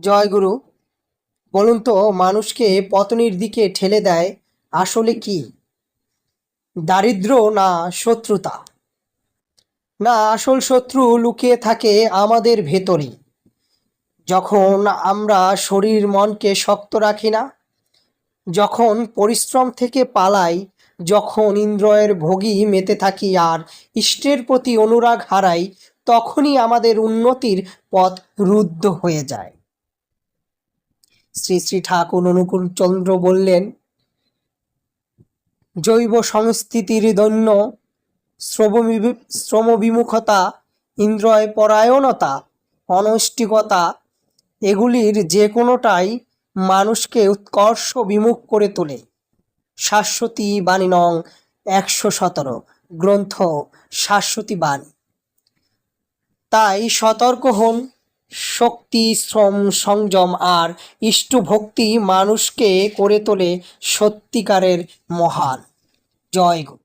জয় গুরু। বলুন তো, মানুষকে পতনের দিকে ঠেলে দেয় আসলে কি? দারিদ্র্য না শত্রুতা? না, আসল শত্রু লুকিয়ে থাকে আমাদের ভেতরে। যখন আমরা শরীর মনকে শক্ত রাখি না, যখন পরিশ্রম থেকে পালাই, যখন ইন্দ্রিয়ের ভোগী মেতে থাকি আর ইষ্টের প্রতি অনুরাগ হারাই, তখনই আমাদের উন্নতির পথ রুদ্ধ হয়ে যায়। শ্রী শ্রী ঠাকুর অনুকূল চন্দ্র বললেন, জৈব সংস্থিতির দৈন্য, শ্রমবিমুখতা, ইন্দ্রিয় পরায়ণতা, অনৈষ্ঠিকতা, এগুলির যে কোনোটাই মানুষকে উৎকর্ষ বিমুখ করে তোলে। শাশ্বতী বাণী নং 117, গ্রন্থ শাশ্বতী বাণী। তাই সতর্ক হন। শক্তি, শ্রম, সংযম আর ইষ্টভক্তি মানুষকে করে তোলে সত্যিকারের মহান। জয় গুরু।